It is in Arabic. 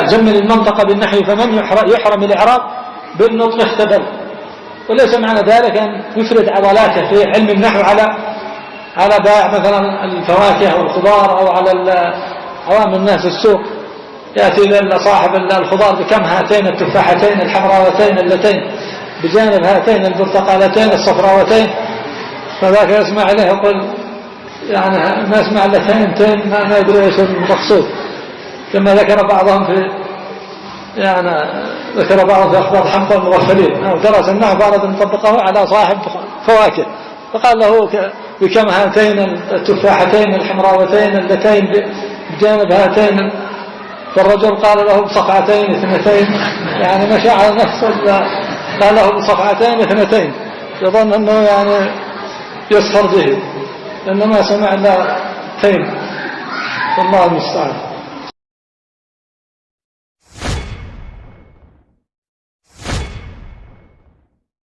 جمل المنطقة بالنحو فمن يحرم الإعراب بالنطق اختبل. وليس معنى ذلك أن يفرد عضلاته في علم النحو على بائع مثلا الفواكه والخضار أو على عوام الناس السوق، يأتي صاحب الخضار بكم هاتين التفاحتين الحمراوتين اللتين بجانب هاتين البرتقالتين الصفراوتين، فذاك يسمع عليه يقول يعني ما يسمع إلا ثنتين ما يدري ايش المقصود. كما ذكر بعضهم في أخبار حمقى المغفلين، أو درس النحو فأراد أن يطبقه على صاحب فواكه فقال له بكم هاتين التفاحتين الحمراوتين اللتين بجانب هاتين، فالرجل قال له بصفعتين اثنتين، يعني مشى على نفسه قال له بصفعتين اثنتين، يظن أنه يعني يسخر به لأنه ما سمع إلا تين، والله المستعان.